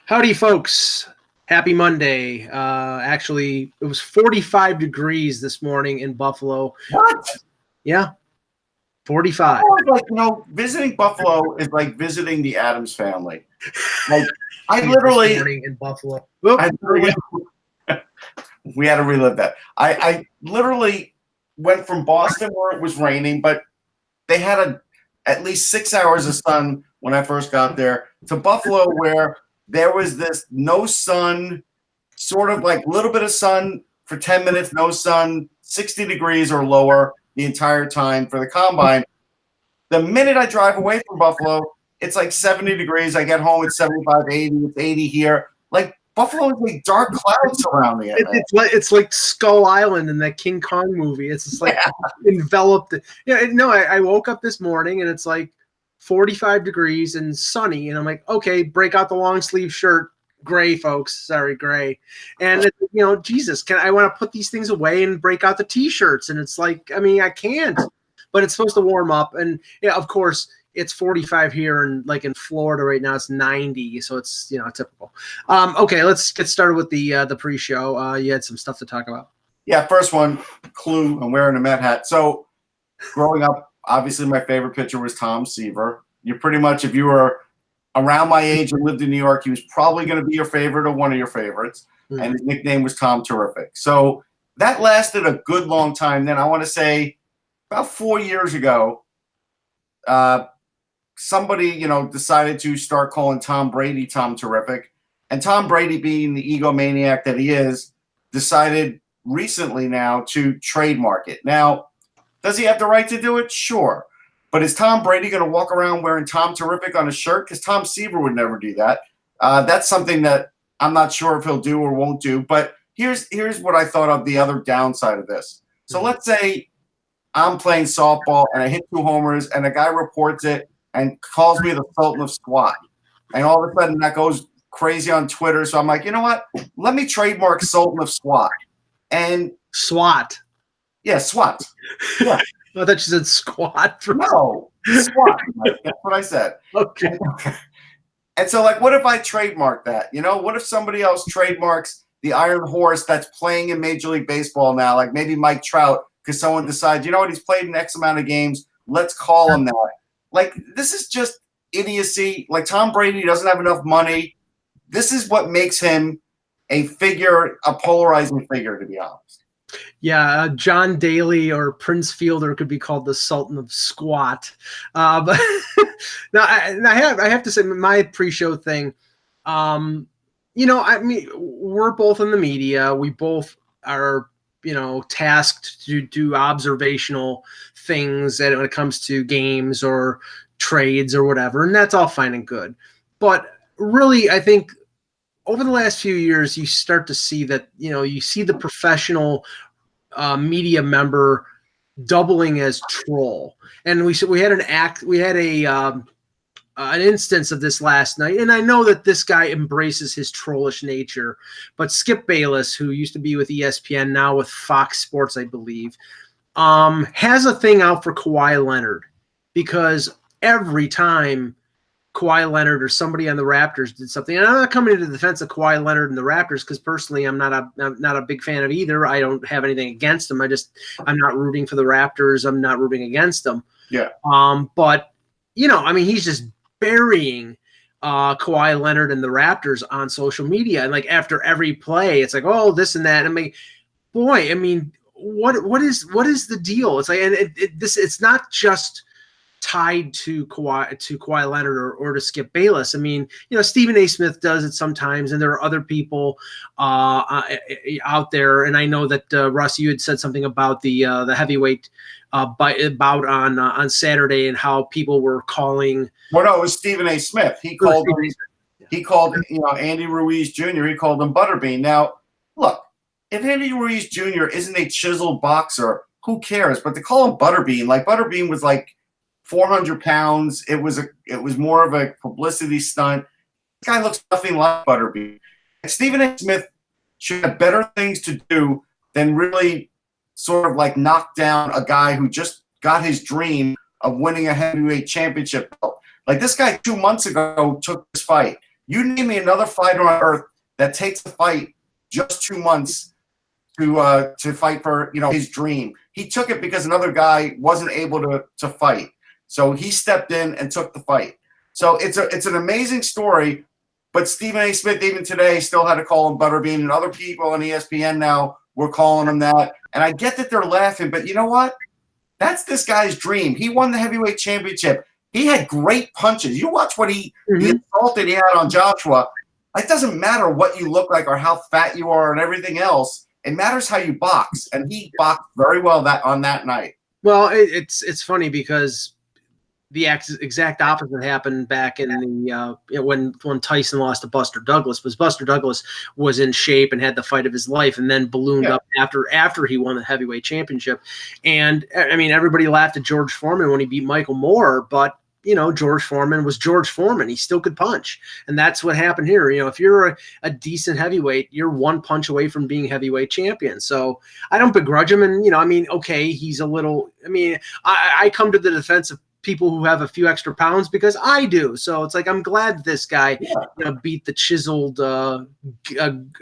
Howdy, folks. Happy Monday. Actually, it was 45 degrees this morning in Buffalo. What? Yeah, 45. Visiting Buffalo is like visiting the Addams family. Like, I This literally, morning in Buffalo. I literally we had to relive that. I literally went from Boston where it was raining, but they had at least 6 hours of sun when I first got there, to Buffalo where there was this no sun, sort of like little bit of sun for 10 minutes, no sun, 60 degrees or lower the entire time for the combine. The minute I drive away from Buffalo, it's like 70 degrees. I get home, it's 75, 80, it's 80 here. Like, Buffalo is like dark clouds surrounding it. It's like Skull Island in that King Kong movie. It's just like enveloped. I woke up this morning and it's like 45 degrees and sunny. And I'm like, okay, break out the long sleeve shirt. Gray, folks. Sorry, gray. And, Jesus, I want to put these things away and break out the T-shirts. And it's like, I can't. But it's supposed to warm up. And, yeah, of course, it's 45 here, and like in Florida right now, it's 90. So it's, typical. Okay, let's get started with the pre-show. You had some stuff to talk about. Yeah, first one, clue. I'm wearing a Met hat. So growing up, obviously my favorite pitcher was Tom Seaver. You pretty much, if you were around my age and lived in New York, he was probably going to be your favorite or one of your favorites. Mm-hmm. And his nickname was Tom Terrific. So that lasted a good long time. Then I want to say about 4 years ago, somebody, decided to start calling Tom Brady Tom Terrific. And Tom Brady, being the egomaniac that he is, decided recently now to trademark it. Now, does he have the right to do it? Sure. But is Tom Brady going to walk around wearing Tom Terrific on his shirt? Because Tom Seaver would never do that. That's something that I'm not sure if he'll do or won't do. But here's what I thought of the other downside of this. So let's say I'm playing softball and I hit 2 homers and a guy reports it and calls me the Sultan of Squat. And all of a sudden that goes crazy on Twitter. So I'm like, you know what? Let me trademark Sultan of Squat. And SWAT. Yeah, SWAT. Yeah. I thought you said squat. No, SWAT. That's what I said. Okay. And so, like, what if I trademark that? What if somebody else trademarks the Iron Horse that's playing in Major League Baseball now, like maybe Mike Trout, because someone decides, he's played an X amount of games. Let's call him that. Like, this is just idiocy. Like, Tom Brady doesn't have enough money. This is what makes him a polarizing figure, to be honest. Yeah, John Daly or Prince Fielder could be called the Sultan of Squat. But now I have to say my pre-show thing. We're both in the media. We both are, tasked to do observational things when it comes to games or trades or whatever, and that's all fine and good. But really, I think over the last few years, you start to see that, you see the professional media member doubling as troll. And we had an instance of this last night. And I know that this guy embraces his trollish nature, but Skip Bayless, who used to be with ESPN, now with Fox Sports, I believe, has a thing out for Kawhi Leonard, because every time Kawhi Leonard or somebody on the Raptors did something, and I'm not coming into the defense of Kawhi Leonard and the Raptors, because personally I'm not a big fan of either. I don't have anything against them. I'm not rooting for the Raptors. I'm not rooting against them. Yeah. But he's just burying Kawhi Leonard and the Raptors on social media, and like after every play, it's like, oh, this and that. What is the deal? It's like, and it's not just tied to Kawhi Leonard or to Skip Bayless. Stephen A. Smith does it sometimes, and there are other people out there. And I know that Russ, you had said something about the heavyweight bout on Saturday, and how people were calling. Well, no, it was Stephen A. Smith. He called Andy Ruiz Jr. He called him Butterbean. Now, look, if Andy Ruiz Jr. isn't a chiseled boxer, who cares? But to call him Butterbean, like Butterbean was like 400 pounds. It was more of a publicity stunt. This guy looks nothing like Butterbean. Stephen A. Smith should have better things to do than really sort of like knock down a guy who just got his dream of winning a heavyweight championship belt. Like, this guy 2 months ago took this fight. You name me another fighter on earth that takes a fight just 2 months to fight for his dream. He took it because another guy wasn't able to fight, so he stepped in and took the fight. So it's an amazing story. But Stephen A. Smith, even today, still had to call him Butterbean, and other people on ESPN now were calling him that. And I get that they're laughing, but you know what? That's this guy's dream. He won the heavyweight championship. He had great punches. You watch what the assault that he had on Joshua. It doesn't matter what you look like or how fat you are and everything else. It matters how you box, and he boxed very well on that night. Well, it's funny because the exact opposite happened back in the when Tyson lost to Buster Douglas. Was Buster Douglas was in shape and had the fight of his life, and then ballooned up after he won the heavyweight championship. And I mean, everybody laughed at George Foreman when he beat Michael Moore, but George Foreman was George Foreman. He still could punch. And that's what happened here. If you're a decent heavyweight, you're one punch away from being heavyweight champion. So I don't begrudge him. And, okay, he's a little – I come to the defense of people who have a few extra pounds because I do. So it's like I'm glad this guy beat the chiseled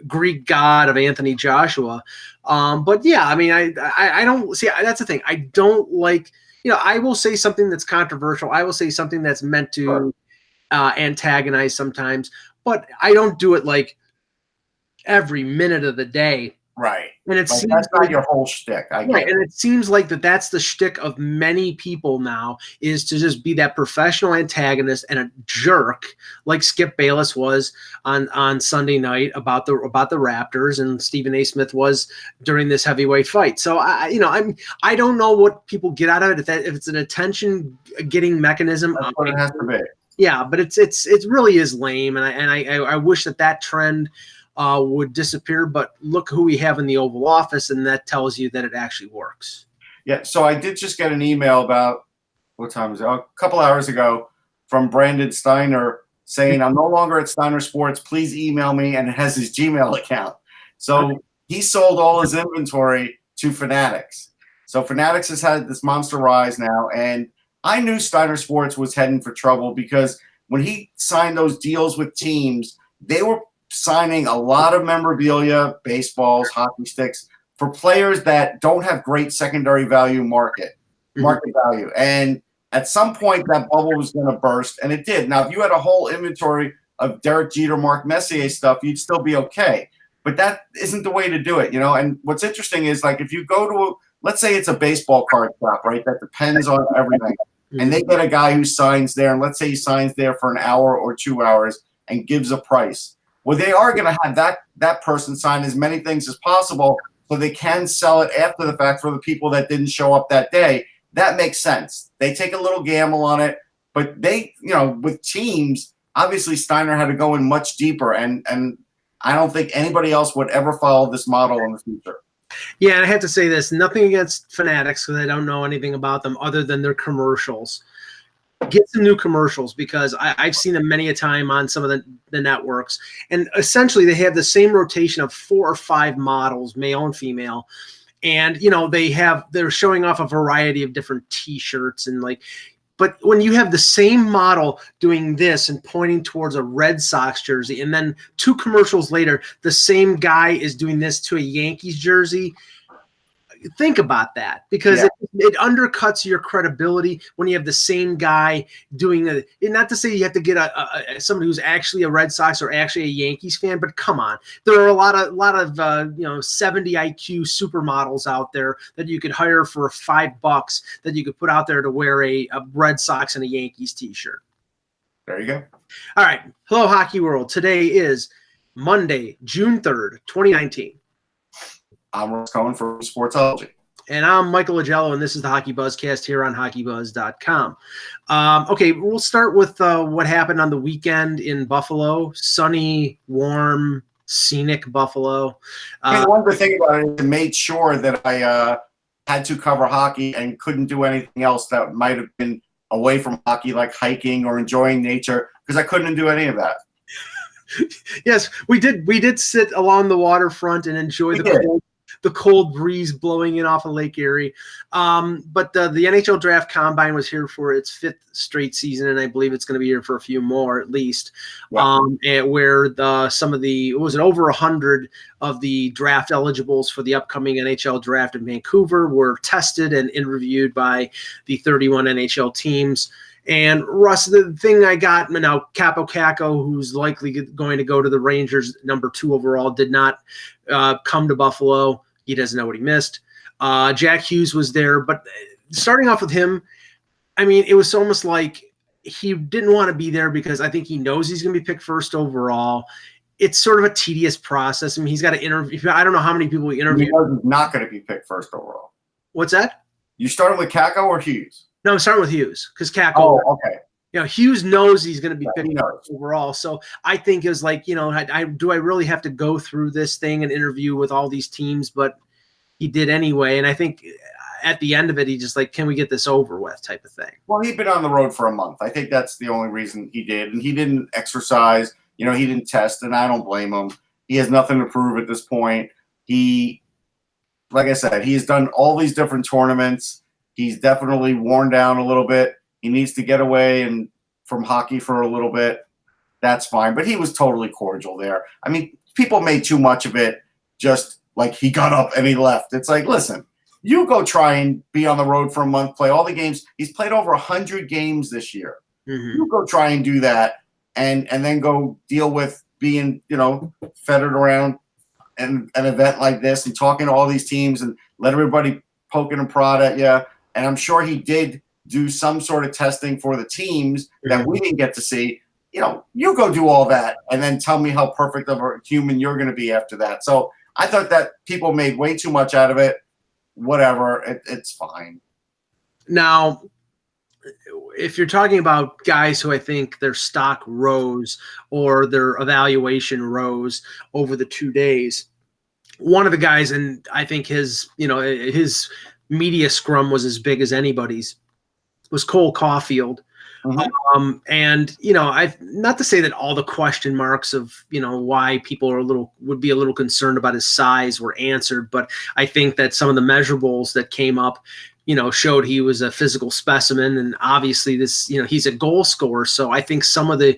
Greek god of Anthony Joshua. But, yeah, I don't – see, that's the thing. I don't like – I will say something that's controversial. I will say something that's meant to antagonize sometimes, but I don't do it like every minute of the day. Right. And it seems that's not your whole shtick. And it seems like that's the shtick of many people now, is to just be that professional antagonist and a jerk like Skip Bayless was on Sunday night about the Raptors, and Stephen A. Smith was during this heavyweight fight. So I don't know what people get out of it, if it's an attention getting mechanism. That's what it has to be. Yeah, but it really is lame, and I wish that trend would disappear, but look who we have in the Oval Office, and that tells you that it actually works. Yeah, so I did just get an email about, what time is it? A couple hours ago, from Brandon Steiner saying, I'm no longer at Steiner Sports. Please email me, and it has his Gmail account. So he sold all his inventory to Fanatics. So Fanatics has had this monster rise now, and I knew Steiner Sports was heading for trouble because when he signed those deals with teams, they were signing a lot of memorabilia, baseballs, hockey sticks, for players that don't have great secondary value market value. And at some point, that bubble was going to burst, and it did. Now, if you had a whole inventory of Derek Jeter, Mark Messier stuff, you'd still be okay. But that isn't the way to do it, And what's interesting is, like, if you go to let's say it's a baseball card shop, right? That depends on everything. And they get a guy who signs there, and let's say he signs there for an hour or 2 hours and gives a price. Well, they are going to have that person sign as many things as possible so they can sell it after the fact for the people that didn't show up that day. That makes sense. They take a little gamble on it, but they, with teams, obviously Steiner had to go in much deeper, and I don't think anybody else would ever follow this model in the future. Yeah, and I have to say this, nothing against Fanatics because I don't know anything about them other than their commercials. Get some new commercials, because I've seen them many a time on some of the networks. And essentially they have the same rotation of 4 or 5 models, male and female. And, they're showing off a variety of different T-shirts and but when you have the same model doing this and pointing towards a Red Sox jersey, and then 2 commercials later, the same guy is doing this to a Yankees jersey, think about that, because it undercuts your credibility when you have the same guy doing it. Not to say you have to get somebody who's actually a Red Sox or actually a Yankees fan, but come on, there are a lot of 70 IQ supermodels out there that you could hire for $5 that you could put out there to wear a Red Sox and a Yankees t-shirt. There you go. All right, hello Hockey World. Today is Monday, June 3rd, 2019. I'm Ross Cohen for Sportsology. And I'm Michael Agello, and this is the Hockey Buzzcast here on HockeyBuzz.com. Okay, we'll start with what happened on the weekend in Buffalo. Sunny, warm, scenic Buffalo. One good thing about it, I made sure that I had to cover hockey and couldn't do anything else that might have been away from hockey, like hiking or enjoying nature, because I couldn't do any of that. Yes, we did sit along the waterfront and enjoy the cold breeze blowing in off of Lake Erie. But the NHL Draft Combine was here for its 5th straight season, and I believe it's going to be here for a few more at least. Yeah. And where it was over 100 of the draft eligibles for the upcoming NHL draft in Vancouver were tested and interviewed by the 31 NHL teams. And Russ, the thing I got now, Capo Caco, who's likely going to go to the Rangers, number 2 overall, did not come to Buffalo. He doesn't know what he missed. Jack Hughes was there, but starting off with him, I mean, it was almost like he didn't want to be there because I think he knows he's going to be picked 1st overall. It's sort of a tedious process. I mean, he's got to interview. I don't know how many people he interviewed. He knows he's not going to be picked 1st overall. What's that? You started with Caco or Hughes? No, I'm starting with Hughes because Caco. Oh, okay. Hughes knows he's going to be picked knows. overall. So I think it was like, do I really have to go through this thing and interview with all these teams? But he did anyway. And I think at the end of it, he just like, can we get this over with type of thing? Well, he'd been on the road for a month. I think that's the only reason he did. And he didn't exercise. He didn't test, and I don't blame him. He has nothing to prove at this point. Like I said, he's done all these different tournaments. He's definitely worn down a little bit. He needs to get away from hockey for a little bit. That's fine. But he was totally cordial there. I mean, people made too much of it, just like he got up and he left. It's like, listen, you go try and be on the road for a month, play all the games. He's played over 100 games this year. Mm-hmm. You go try and do that and then go deal with being, fettered around an event like this and talking to all these teams and let everybody poking and prod at you. And I'm sure he did do some sort of testing for the teams that we didn't get to see. You go do all that and then tell me how perfect of a human you're going to be after that. So I thought that people made way too much out of it. Whatever, it's fine. Now, if you're talking about guys who I think their stock rose or their evaluation rose over the 2 days, one of the guys, and I think his media scrum was as big as anybody's, was Cole Caulfield. Mm-hmm. And I've not to say that all the question marks of why people would be a little concerned about his size were answered, but I think that some of the measurables that came up showed he was a physical specimen, and obviously this he's a goal scorer, so I think some of the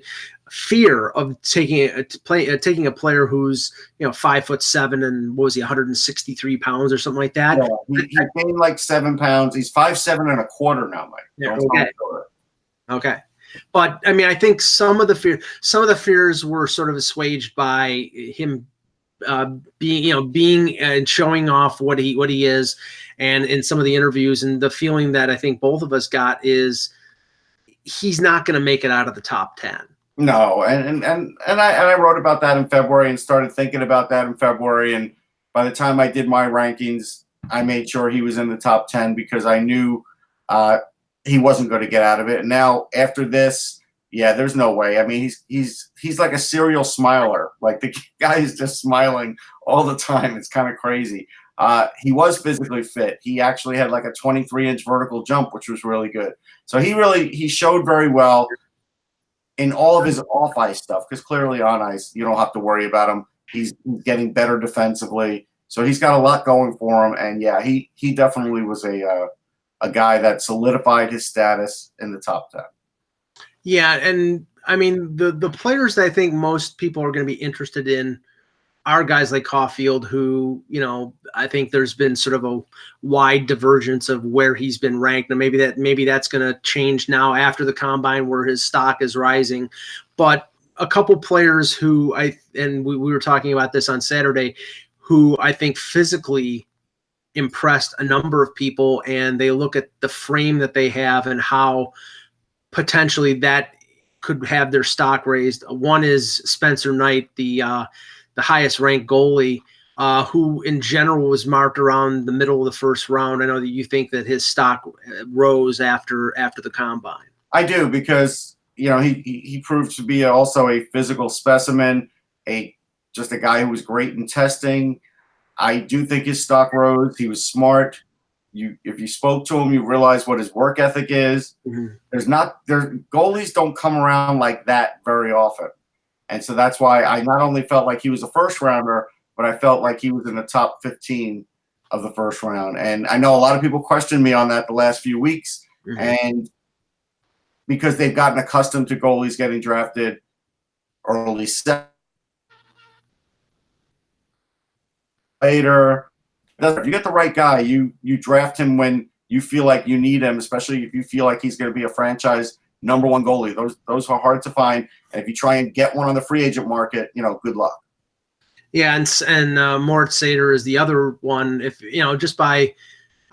fear of taking a player who's 5'7" and what was he, 163 pounds or something like that. Yeah, he gained like 7 pounds. He's 5'7" and a quarter now, Mike. Yeah, okay. But I mean, I think some of the fears were sort of assuaged by him being and showing off what he is, and in some of the interviews, and the feeling that I think both of us got is he's not going to make it out of the top 10. No, and I wrote about that in February and started thinking about that in February, and by the time I did my rankings, I made sure he was in the top 10 because I knew he wasn't going to get out of it. And now after this, yeah, there's no way. I mean, he's like a serial smiler. Like the guy is just smiling all the time. It's kind of crazy. He was physically fit. He actually had like a 23-inch vertical jump, which was really good. So he showed very well in all of his off-ice stuff, because clearly on ice, you don't have to worry about him. He's getting better defensively. So he's got a lot going for him. And, yeah, he definitely was a guy that solidified his status in the top 10. Yeah, and, I mean, the players that I think most people are going to be interested in are guys like Caulfield, who, I think there's been sort of a wide divergence of where he's been ranked. And maybe that's going to change now after the combine where his stock is rising. But a couple players who we were talking about this on Saturday, who I think physically impressed a number of people, and they look at the frame that they have and how potentially that could have their stock raised. One is Spencer Knight, the highest ranked goalie, who in general was marked around the middle of the first round. I know that you think that his stock rose after the combine. I do, because he proved to be also a physical specimen, just a guy who was great in testing. I do think his stock rose. He was smart. If you spoke to him, you realize what his work ethic is. Mm-hmm. Goalies don't come around like that very often. And so that's why I not only felt like he was a first rounder, but I felt like he was in the top 15 of the first round. And I know a lot of people questioned me on that the last few weeks. And because they've gotten accustomed to goalies getting drafted early later. If you get the right guy, you draft him when you feel like you need him, especially if you feel like he's going to be a franchise #1 goalie. Those are hard to find. And if you try and get one on the free agent market, good luck. Yeah, and Moritz Seider is the other one. If just by,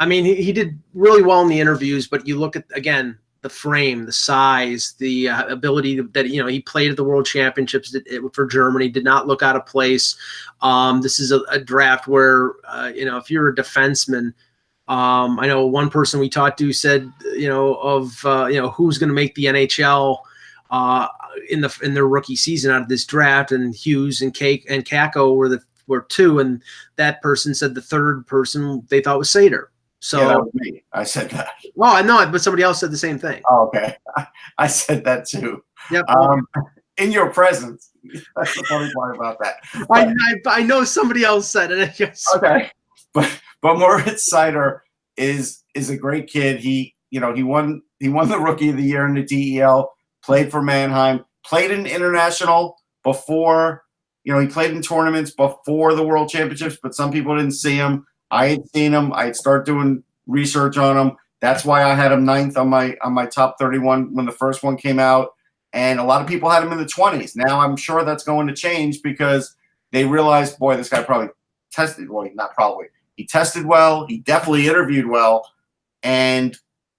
he did really well in the interviews, but you look at again the frame, the size, the ability that he played at the World Championships for Germany, did not look out of place. This is a draft where if you're a defenseman, I know one person we talked to said who's going to make the NHL in their rookie season out of this draft, and Hughes and Kakko were two, and that person said the third person they thought was Seider. So yeah, that was me. I said that. Well, I know it, but somebody else said the same thing. Oh, okay. I said that too. Yep. In your presence. That's the funny part about that. But, I know somebody else said it. Okay. But Moritz Seider is a great kid. He won the Rookie of the Year in the DEL, played for Mannheim, played in international before, he played in tournaments before the World Championships, but some people didn't see him. I had seen him. I'd start doing research on him. That's why I had him 9th on my top 31 when the first one came out. And a lot of people had him in the 20s. Now I'm sure that's going to change because they realized, boy, this guy probably tested. Well, not probably. He tested well. He definitely interviewed well. And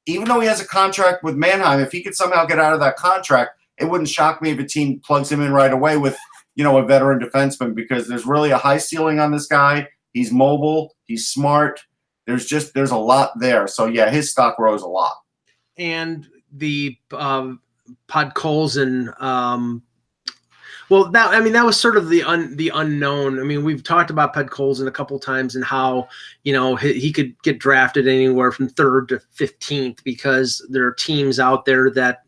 even though he has a contract with Mannheim, if he could somehow get out of that contract, it wouldn't shock me if a team plugs him in right away with, a veteran defenseman, because there's really a high ceiling on this guy. He's mobile. He's smart. There's a lot there. So, yeah, his stock rose a lot. And the Podkolzin, that was sort of the unknown. We've talked about Podkolzin a couple times and how, he could get drafted anywhere from 3rd to 15th because there are teams out there that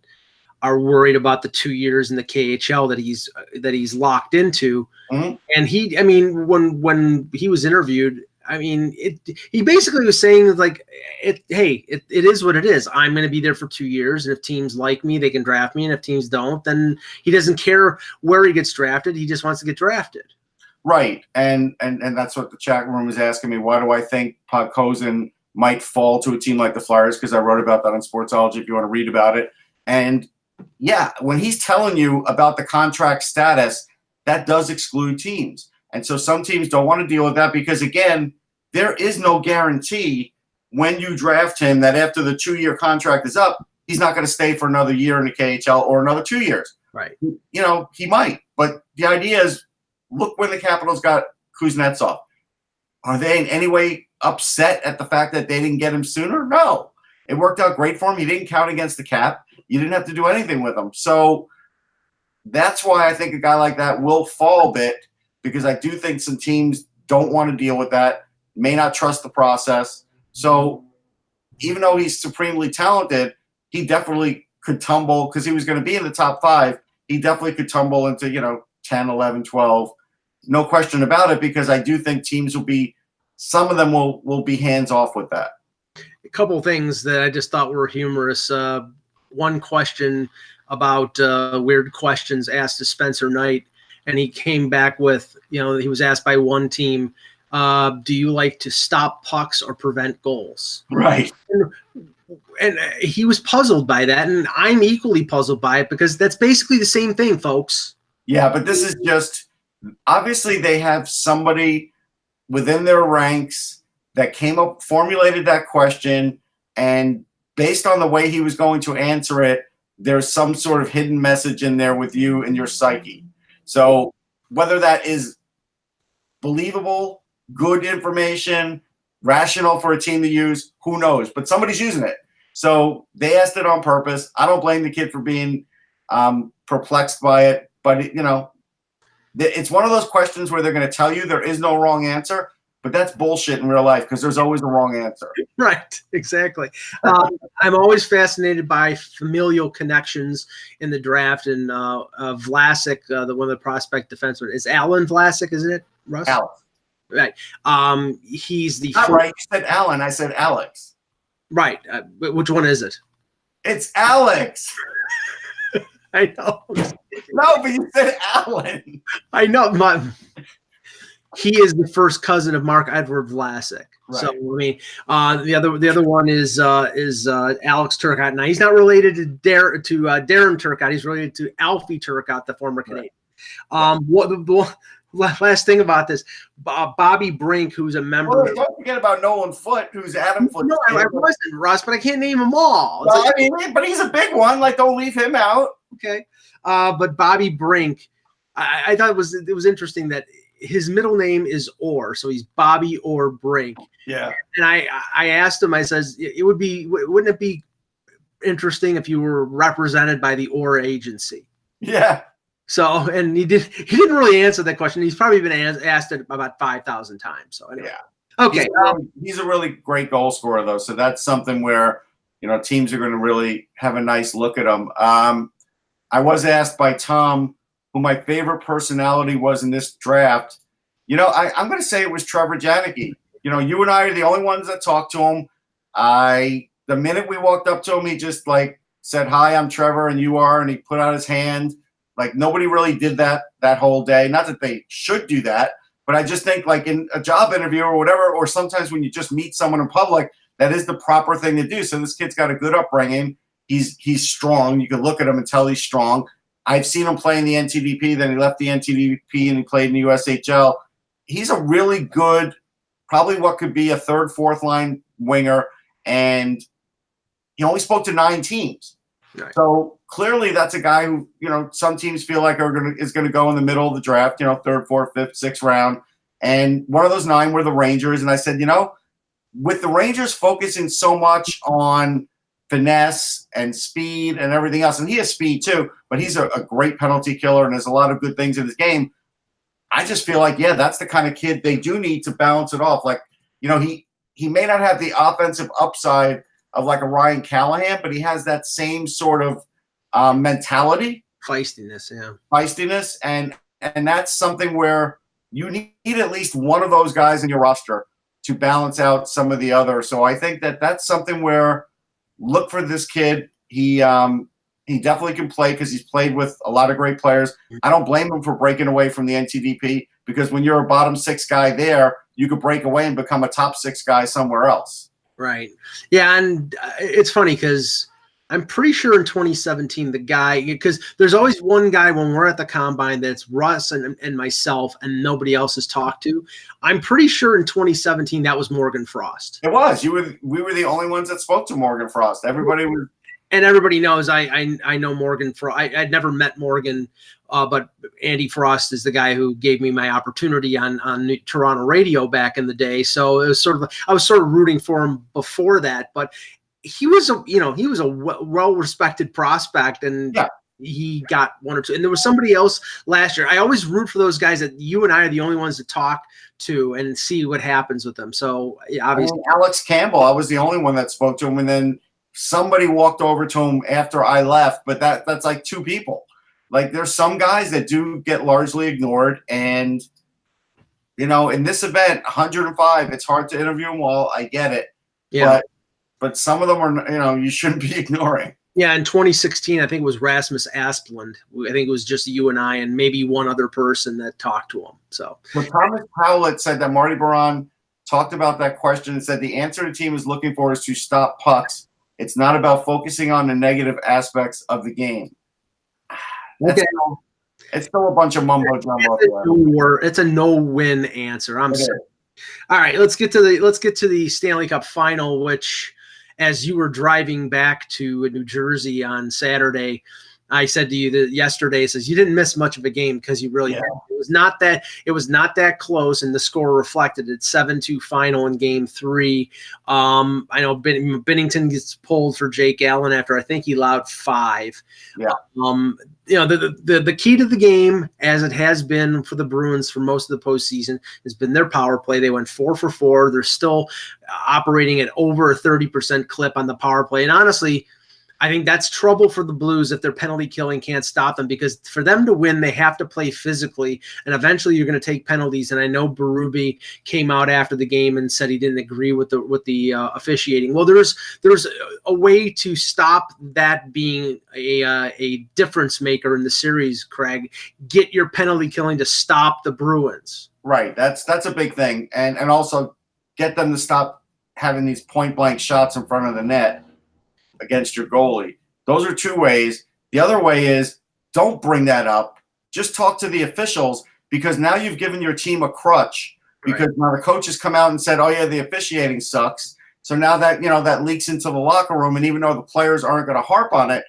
are worried about the 2 years in the KHL that he's locked into. Mm-hmm. And he, when he was interviewed, he basically was saying like, it is what it is. I'm going to be there for 2 years. And if teams like me, they can draft me. And if teams don't, then he doesn't care where he gets drafted. He just wants to get drafted. Right. And that's what the chat room is asking me. Why do I think Podkolzin might fall to a team like the Flyers? Because I wrote about that on Sportsology if you want to read about it. And yeah, when he's telling you about the contract status, that does exclude teams. And so some teams don't want to deal with that because, again, there is no guarantee when you draft him that after the 2-year contract is up, he's not going to stay for another year in the KHL or another 2 years. Right. He might. But the idea is, look when the Capitals got Kuznetsov. Are they in any way upset at the fact that they didn't get him sooner? No. It worked out great for him. He didn't count against the cap. You didn't have to do anything with him. So that's why I think a guy like that will fall a bit, because I do think some teams don't want to deal with that, may not trust the process. So even though he's supremely talented, he definitely could tumble because he was going to be in the top 5. He definitely could tumble into, 10, 11, 12. No question about it, because I do think teams some of them will be hands off with that. A couple of things that I just thought were humorous. One question about weird questions asked to Spencer Knight, and he came back with, he was asked by one team, do you like to stop pucks or prevent goals? Right. And he was puzzled by that, and I'm equally puzzled by it because that's basically the same thing, folks. Yeah, but this is just – obviously they have somebody within their ranks that formulated that question, and based on the way he was going to answer it, there's some sort of hidden message in there with you and your psyche. So whether that is believable, good information, rational for a team to use, who knows? But somebody's using it. So they asked it on purpose. I don't blame the kid for being perplexed by it. But, it's one of those questions where they're going to tell you there is no wrong answer. But that's bullshit in real life because there's always a wrong answer. Right, exactly. I'm always fascinated by familial connections in the draft. And Vlasic, one of the prospect defensemen, is Alan Vlasic, isn't it, Russ? Right. He's the Not right. You said Alan. I said Alex. Right. Which one is it? It's Alex. I know. No, but you said Alan. I know. He is the first cousin of Mark Edward Vlasic. Right. So I mean, the other one is Alex Turcotte. Now he's not related to Darren Turcotte. He's related to Alfie Turcotte, the former Canadian. Right. The last thing about this, Bobby Brink, who's a member. Oh, don't forget about Nolan Foote, who's Adam Foote. No, I wasn't, Russ, but I can't name them all. Well, I mean, but he's a big one. Like, don't leave him out. Okay. But Bobby Brink, I thought it was interesting that his middle name is Orr, so he's Bobby Orr Brink. Yeah. And I asked him, I says, wouldn't it be interesting if you were represented by the Orr agency? Yeah. So, and he didn't really answer that question. He's probably been asked it about 5,000 times. So anyway. Yeah. Okay. He's a really great goal scorer, though. So that's something where, teams are going to really have a nice look at him. I was asked by Tom who my favorite personality was in this draft. I'm going to say it was Trevor Janicki. You and I are the only ones that talked to him. The minute we walked up to him, he just said, "Hi, I'm Trevor, and you are," and he put out his hand. Nobody really did that whole day. Not that they should do that, but I just think in a job interview or whatever, or sometimes when you just meet someone in public, that is the proper thing to do. So this kid's got a good upbringing. He's strong. You can look at him and tell he's strong. I've seen him play in the NTDP. Then he left the NTDP and he played in the USHL. He's a really good, probably what could be a third, fourth line winger. And he only spoke to 9 teams. Right. So clearly that's a guy who, some teams feel like is going to go in the middle of the draft, third, fourth, fifth, sixth round. And one of those 9 were the Rangers. And I said, with the Rangers focusing so much on finesse and speed and everything else, and he has speed too, but he's a great penalty killer and there's a lot of good things in his game. I just feel like, that's the kind of kid they do need to balance it off. He may not have the offensive upside of a Ryan Callahan, but he has that same sort of mentality. Feistiness, yeah. Feistiness, and that's something where you need at least one of those guys in your roster to balance out some of the others. So I think that's something where look for this kid. He definitely can play because he's played with a lot of great players. I don't blame him for breaking away from the NTDP because when you're a bottom 6 guy there, you could break away and become a top 6 guy somewhere else. Right. Yeah, and it's funny because I'm pretty sure in 2017 the guy, because there's always one guy when we're at the combine that's Russ and myself and nobody else has talked to. I'm pretty sure in 2017 that was Morgan Frost. It was. We were the only ones that spoke to Morgan Frost. Everybody was. And everybody knows I know Morgan. I'd never met Morgan, but Andy Frost is the guy who gave me my opportunity on Toronto radio back in the day. So it was I was sort of rooting for him before that. But he was a well-respected prospect, and he got 1 or 2. And there was somebody else last year. I always root for those guys that you and I are the only ones to talk to and see what happens with them. So obviously, Alex Campbell, I was the only one that spoke to him, and then somebody walked over to him after I left, but that's 2 people. There's some guys that do get largely ignored, and in this event, 105, it's hard to interview them all. I get it. Yeah. But some of them are, you shouldn't be ignoring. Yeah, in 2016, I think it was Rasmus Asplund. I think it was just you and I and maybe one other person that talked to him. So Thomas Howlett said that Marty Baron talked about that question and said the answer the team is looking for is to stop pucks. It's not about focusing on the negative aspects of the game. Okay. It's still a bunch of mumbo jumbo. It's a no-win answer. I'm sorry. All right, let's get to the Stanley Cup Final, which, as you were driving back to New Jersey on Saturday, I said to you that yesterday, says you didn't miss much of a game because you really had. It was not that close, and the score reflected it. 7-2 final in Game 3. I know Binnington gets pulled for Jake Allen after I think he allowed 5. Yeah. The key to the game, as it has been for the Bruins for most of the postseason, has been their power play. They went 4 for 4. They're still operating at over a 30% clip on the power play, and honestly, I think that's trouble for the Blues if their penalty killing can't stop them, because for them to win, they have to play physically, and eventually you're going to take penalties. And I know Berube came out after the game and said he didn't agree with the officiating. Well, there's a way to stop that being a difference maker in the series, Craig. Get your penalty killing to stop the Bruins. Right. That's a big thing, and also get them to stop having these point blank shots in front of the net against your goalie. Those are two ways. The other way is don't bring that up. Just talk to the officials, because now you've given your team a crutch, because now the coaches come out and said, oh yeah, the officiating sucks. So now that, that leaks into the locker room, and even though the players aren't going to harp on it,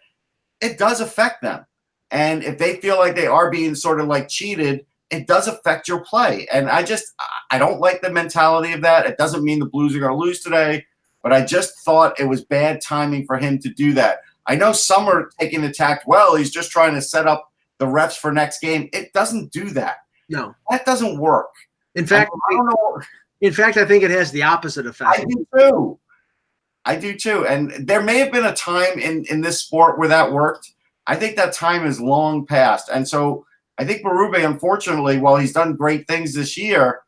it does affect them. And if they feel like they are being sort of like cheated, it does affect your play. And I don't like the mentality of that. It doesn't mean the Blues are going to lose today, but I just thought it was bad timing for him to do that. I know some are taking the tact, well, he's just trying to set up the refs for next game. It doesn't do that. No. That doesn't work. In fact, I don't know. In fact, I think it has the opposite effect. I do too. And there may have been a time in this sport where that worked. I think that time is long past. And so I think Berube, unfortunately, while he's done great things this year,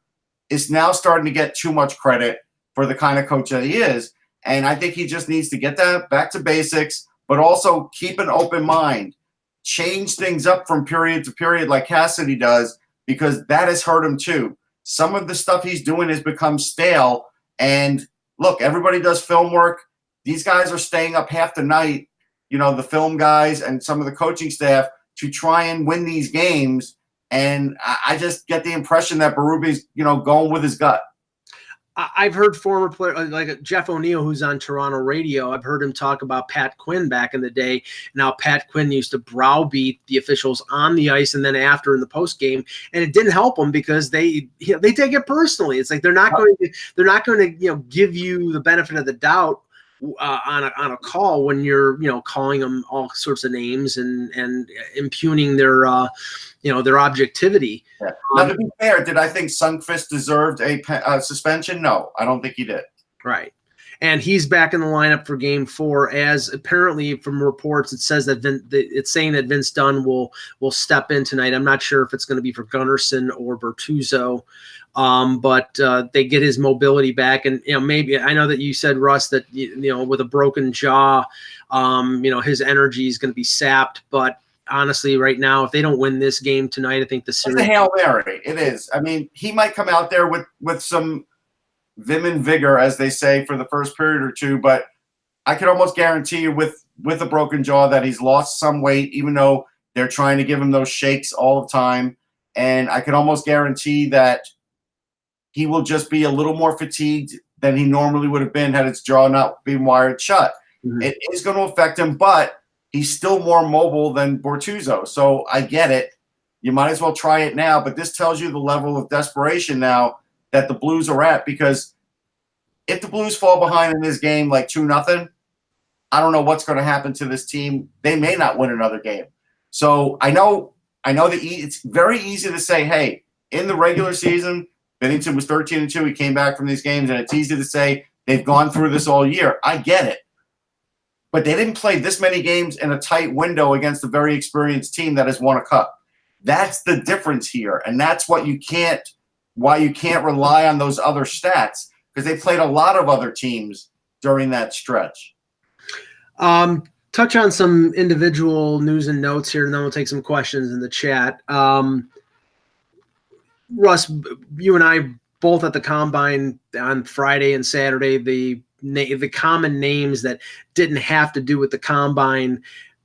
is now starting to get too much credit for the kind of coach that he is. And I think he just needs to get that back to basics, but also keep an open mind. Change things up from period to period like Cassidy does, because that has hurt him too. Some of the stuff he's doing has become stale. And look, everybody does film work. These guys are staying up half the night, the film guys and some of the coaching staff, to try and win these games. And I just get the impression that Berube's, going with his gut. I've heard former players like Jeff O'Neill, who's on Toronto radio. I've heard him talk about Pat Quinn back in the day. Now Pat Quinn used to browbeat the officials on the ice and then after in the post game, and it didn't help them because they take it personally. It's like they're not going to give you the benefit of the doubt on a call when you're calling them all sorts of names and impugning their their objectivity. Yeah. Now, to be fair, did I think Sundqvist deserved a suspension? No, I don't think he did. Right. And he's back in the lineup for Game 4, as apparently from reports it says that it's saying that Vince Dunn will step in tonight. I'm not sure if it's going to be for Gunnarsson or Bertuzzo, but they get his mobility back. And maybe I know that you said, Russ, that with a broken jaw, his energy is going to be sapped. But honestly, right now, if they don't win this game tonight, I think the series. It's a Hail Mary. It is. I mean, he might come out there with some vim and vigor, as they say, for the first period or two, but I could almost guarantee you with a broken jaw that he's lost some weight, even though they're trying to give him those shakes all the time. And I could almost guarantee that he will just be a little more fatigued than he normally would have been had his jaw not been wired shut. Mm-hmm. It is going to affect him, but he's still more mobile than Bortuzzo. So I get it. You might as well try it now, but this tells you the level of desperation now that the Blues are at, because if the Blues fall behind in this game like 2-0, I don't know what's going to happen to this team. They may not win another game. So I know that it's very easy to say, hey, in the regular season, Bennington was 13-2. He came back from these games, and it's easy to say they've gone through this all year. I get it. But they didn't play this many games in a tight window against a very experienced team that has won a cup. That's the difference here, and that's why you can't rely on those other stats, because they played a lot of other teams during that stretch. Touch on some individual news and notes here, and then we'll take some questions in the chat. Russ, you and I both at the Combine on Friday and Saturday, the common names that didn't have to do with the Combine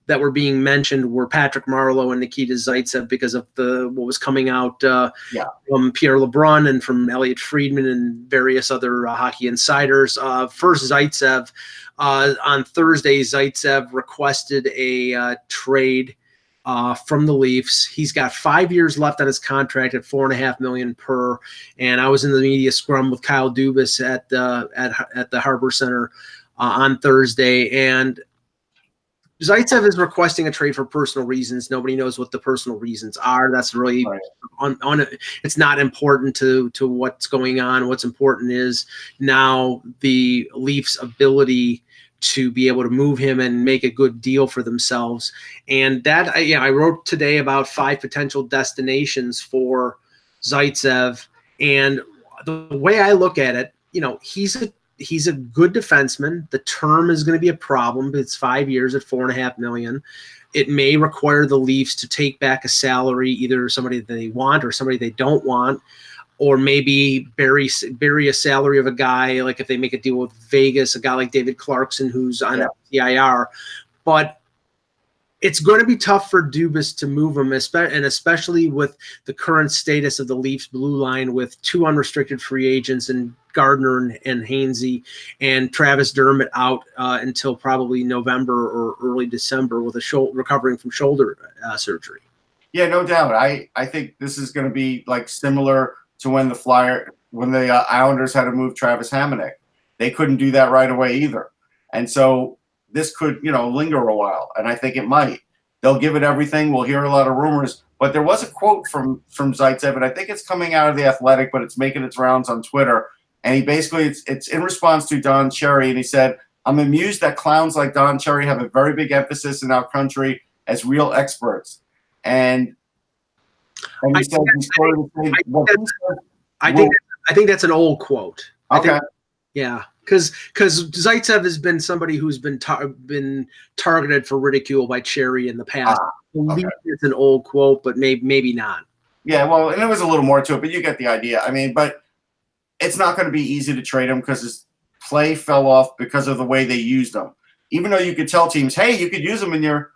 that were being mentioned were Patrick Marleau and Nikita Zaitsev, because of what was coming out from Pierre LeBrun and from Elliot Friedman and various other hockey insiders. First, Zaitsev. On Thursday, Zaitsev requested a trade from the Leafs. He's got 5 years left on his contract at $4.5 million per. And I was in the media scrum with Kyle Dubas at the Harbor Center on Thursday, and Zaitsev is requesting a trade for personal reasons. Nobody knows what the personal reasons are. That's really it's not important to what's going on. What's important is now the Leafs' ability to be able to move him and make a good deal for themselves. And that, I wrote today about 5 potential destinations for Zaitsev. And the way I look at it, he's a good defenseman. The term is going to be a problem. It's 5 years at $4.5 million. It may require the Leafs to take back a salary, either somebody that they want or somebody they don't want, or maybe bury a salary of a guy, like if they make a deal with Vegas, a guy like David Clarkson who's on TIR. But it's going to be tough for Dubas to move him, and especially with the current status of the Leafs blue line with 2 unrestricted free agents and Gardner and Hainsey, and Travis Dermott out until probably November or early December with recovering from shoulder surgery. Yeah, no doubt. I think this is going to be like similar to when the Islanders had to move Travis Hamonic. They couldn't do that right away either. And so this could, linger a while, and I think it might. They'll give it everything. We'll hear a lot of rumors. But there was a quote from Zaitsev, and I think it's coming out of The Athletic, but it's making its rounds on Twitter. And he basically, it's in response to Don Cherry, and he said, "I'm amused that clowns like Don Cherry have a very big emphasis in our country as real experts." And he said, I think that's an old quote. Okay. Because Zaitsev has been somebody who's been targeted for ridicule by Cherry in the past. I believe it's an old quote, but maybe not. Yeah, well, and there was a little more to it, but you get the idea. I mean, but it's not going to be easy to trade him because his play fell off because of the way they used him. Even though you could tell teams, hey, you could use him in your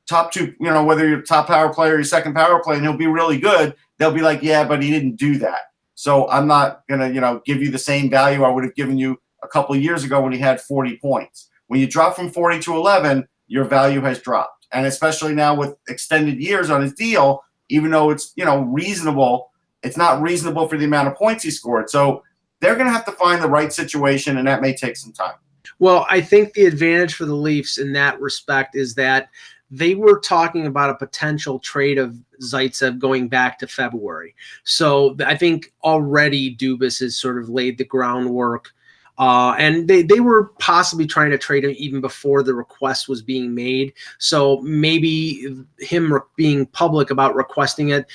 top 2, whether your top power play or your second power play, and he'll be really good. They'll be like, yeah, but he didn't do that. So I'm not going to, give you the same value I would have given you a couple of years ago when he had 40 points. When you drop from 40 to 11, your value has dropped. And especially now with extended years on his deal, even though it's, reasonable, it's not reasonable for the amount of points he scored. So they're going to have to find the right situation, and that may take some time. Well, I think the advantage for the Leafs in that respect is that they were talking about a potential trade of Zaitsev going back to February. So I think already Dubas has sort of laid the groundwork. And they were possibly trying to trade him even before the request was being made. So maybe him being public about requesting it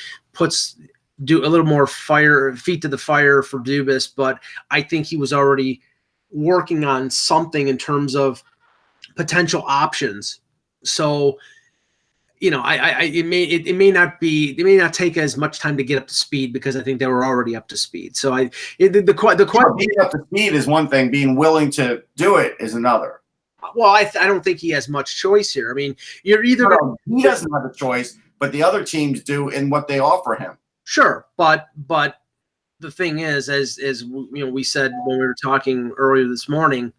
do a little more feet to the fire for Dubas. But I think he was already working on something in terms of potential options. So, it may not take as much time to get up to speed because I think they were already up to speed. So the question, being up to speed is one thing. Being willing to do it is another. Well, I don't think he has much choice here. I mean, you're either he doesn't have a choice, but the other teams do in what they offer him. Sure, but the thing is, as we said when we were talking earlier this morning,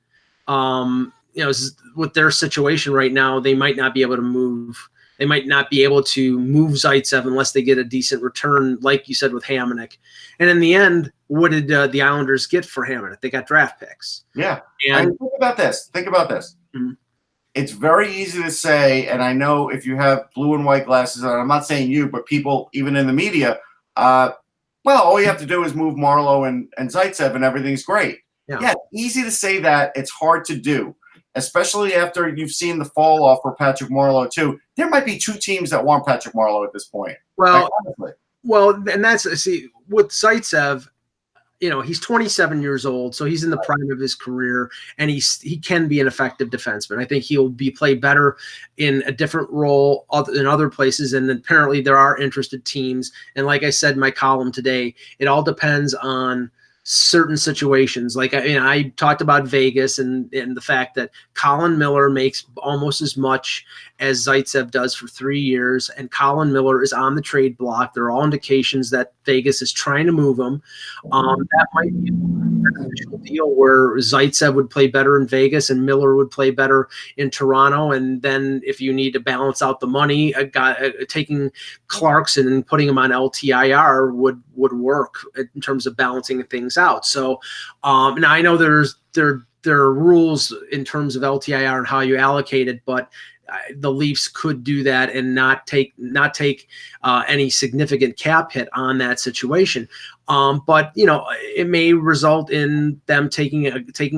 with their situation right now, they might not be able to move. They might not be able to move Zaitsev unless they get a decent return, like you said with Hamonic. And in the end, what did the Islanders get for Hamonic? They got draft picks. Yeah. And think about this. Mm-hmm. It's very easy to say, and I know if you have blue and white glasses on, I'm not saying you, but people even in the media, all you have to do is move Marleau and Zaitsev and everything's great. Yeah, easy to say that. It's hard to do, especially after you've seen the fall off for Patrick Marleau too. There might be 2 teams that want Patrick Marleau at this point. Well, and that's with Zaitsev, he's 27 years old, so he's in the prime of his career, and he can be an effective defenseman. I think he'll play better in a different role in other places, and apparently there are interested teams. And like I said in my column today, it all depends on certain situations. Like I talked about Vegas and the fact that Colin Miller makes almost as much as Zaitsev does for 3 years, and Colin Miller is on the trade block. There are all indications that Vegas is trying to move him. That might be a beneficial deal where Zaitsev would play better in Vegas and Miller would play better in Toronto. And then if you need to balance out the money, taking Clarkson and putting him on LTIR would work in terms of balancing things out. So now I know there are rules in terms of LTIR and how you allocate it, but the Leafs could do that and not take any significant cap hit on that situation. But it may result in them taking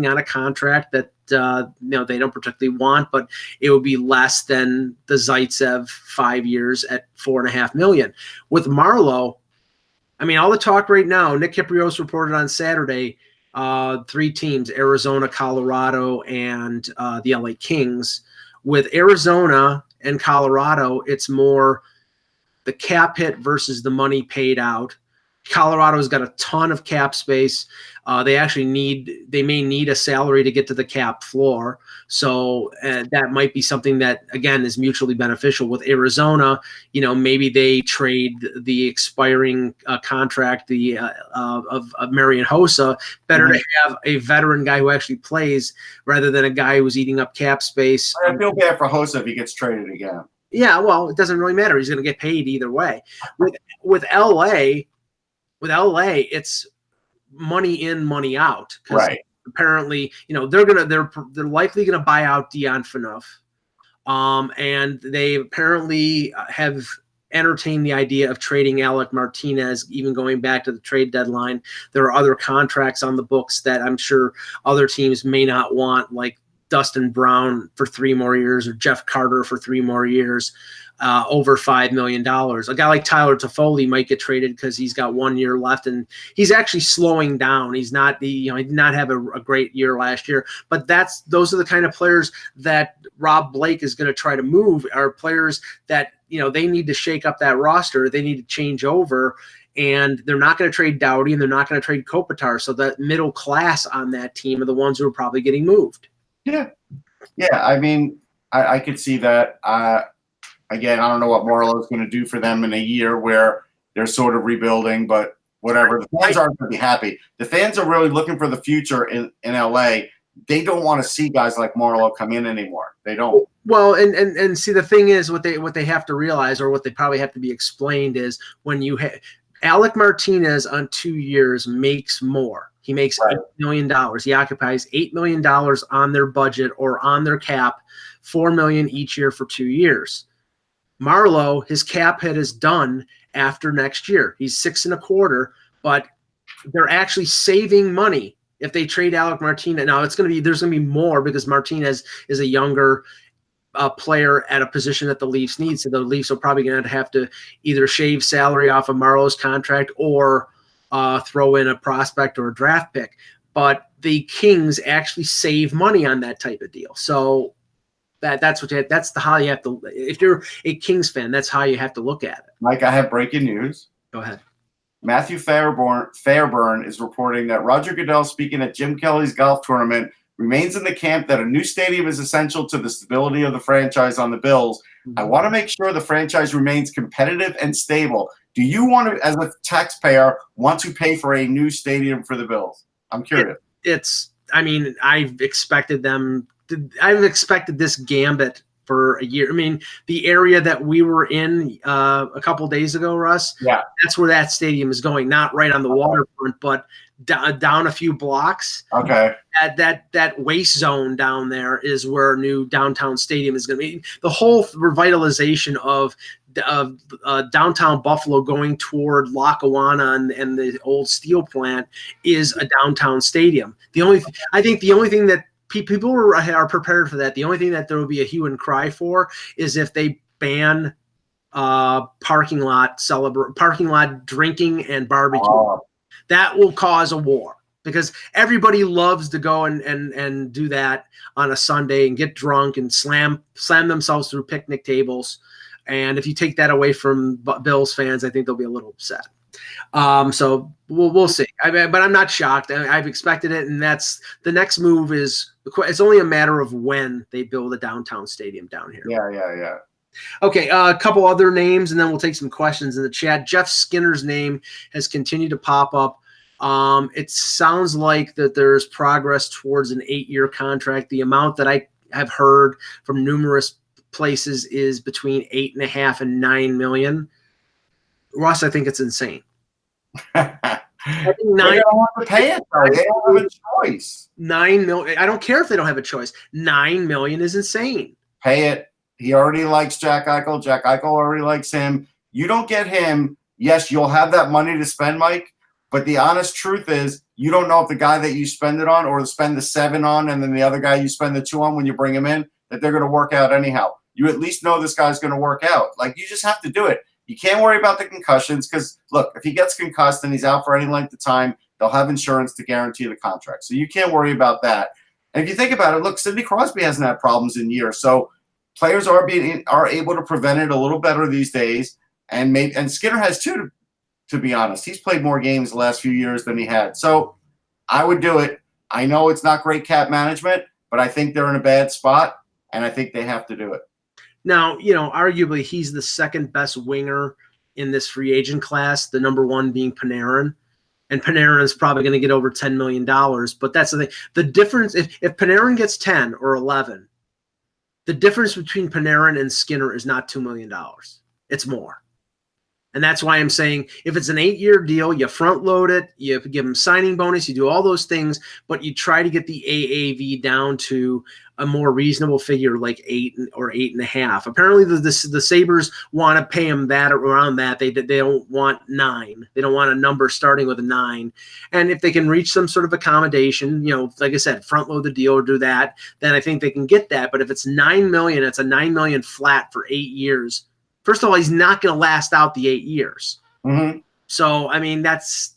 on a contract that they don't particularly want, but it would be less than the Zaitsev 5 years at $4.5 million. With Marleau, I mean, all the talk right now, Nick Kypreos reported on Saturday, 3 teams, Arizona, Colorado, and the LA Kings. With Arizona and Colorado, it's more the cap hit versus the money paid out. Colorado's got a ton of cap space. They may need a salary to get to the cap floor. So that might be something that, again, is mutually beneficial. With Arizona, maybe they trade the expiring contract of Marian Hossa. Better to have a veteran guy who actually plays rather than a guy who's eating up cap space. I feel bad for Hossa if he gets traded again. Yeah, well, it doesn't really matter. He's going to get paid either way. With LA, it's money in, money out. Right. Apparently, they're likely gonna buy out Dion Phaneuf. And they apparently have entertained the idea of trading Alec Martinez, even going back to the trade deadline. There are other contracts on the books that I'm sure other teams may not want, like Dustin Brown for 3 more years or Jeff Carter for 3 more years. Over $5 million. A guy like Tyler Toffoli might get traded because he's got 1 year left, and he's actually slowing down. He did not have a great year last year, but those are the kind of players that Rob Blake is going to try to move. Are players that they need to shake up that roster. They need to change over, and they're not going to trade Doughty, and they're not going to trade Kopitar. So the middle class on that team are the ones who are probably getting moved. Yeah. I mean, I could see that. Again, I don't know what Marleau is going to do for them in a year where they're sort of rebuilding, but whatever. The fans aren't going to be happy. The fans are really looking for the future in LA. They don't want to see guys like Marleau come in anymore. They don't. Well, and see, the thing is, what they have to realize, or what they probably have to be explained, is when you Alec Martinez on 2 years makes more. He makes $8 million. He occupies $8 million on their budget or on their cap, $4 million each year for 2 years. Marleau, his cap hit is done after next year. He's 6.25, but they're actually saving money if they trade Alec Martinez. Now there's going to be more because Martinez is a younger player at a position that the Leafs need. So the Leafs are probably going to have to either shave salary off of Marleau's contract or throw in a prospect or a draft pick. But the Kings actually save money on that type of deal. So that's how you have to. If you're a Kings fan, that's how you have to look at it. Mike, I have breaking news. Go ahead. Matthew Fairburn is reporting that Roger Goodell, speaking at Jim Kelly's golf tournament, remains in the camp that a new stadium is essential to the stability of the franchise on the Bills. Mm-hmm. I want to make sure the franchise remains competitive and stable. Do you want to, as a taxpayer, want to pay for a new stadium for the Bills? I'm curious. I've expected this gambit for a year. I mean, the area that we were in a couple days ago, Russ, that's where that stadium is going. Not right on the waterfront, but down a few blocks. Okay. That waste zone down there is where new downtown stadium is going to be. The whole revitalization of downtown Buffalo going toward Lackawanna and the old steel plant is a downtown stadium. I think the only thing that people are prepared for that. The only thing that there will be a hue and cry for is if they ban parking lot drinking and barbecue. Oh. That will cause a war because everybody loves to go and do that on a Sunday and get drunk and slam themselves through picnic tables. And if you take that away from Bills fans, I think they'll be a little upset. So we'll see. But I'm not shocked. I've expected it, and that's the next move. It's only a matter of when they build a downtown stadium down here. Yeah. Okay, a couple other names, and then we'll take some questions in the chat. Jeff Skinner's name has continued to pop up. It sounds like that there's progress towards an 8-year contract. The amount that I have heard from numerous places is between $8.5 and $9 million. Ross, I think it's insane. I think they don't want to pay it, though. They don't have a choice. $9 million. I don't care if they don't have a choice. $9 million is insane. Pay it. He already likes Jack Eichel. Jack Eichel already likes him. You don't get him. Yes, you'll have that money to spend, Mike. But the honest truth is, you don't know if the guy that you spend it on or spend the 7 on and then the other guy you spend the 2 on when you bring him in, that they're going to work out anyhow. You at least know this guy's going to work out. Like, you just have to do it. You can't worry about the concussions because, look, if he gets concussed and he's out for any length of time, they'll have insurance to guarantee the contract. So you can't worry about that. And if you think about it, look, Sidney Crosby hasn't had problems in years. So players are able to prevent it a little better these days. And Skinner has too, to be honest. He's played more games the last few years than he had. So I would do it. I know it's not great cap management, but I think they're in a bad spot, and I think they have to do it. Now, arguably he's the second best winger in this free agent class, the number one being Panarin. And Panarin is probably going to get over $10 million. But that's the thing. The difference, if Panarin gets 10 or 11, the difference between Panarin and Skinner is not $2 million. It's more. And that's why I'm saying if it's an 8-year deal, you front load it, you give them signing bonus, you do all those things, but you try to get the AAV down to a more reasonable figure like 8 or 8.5. Apparently the Sabres want to pay them that around that. They don't want 9. They don't want a number starting with a 9. And if they can reach some sort of accommodation, like I said, front load the deal or do that, then I think they can get that. But if it's $9 million, it's a $9 million flat for 8 years. First of all, he's not going to last out the 8 years. Mm-hmm. So, I mean, that's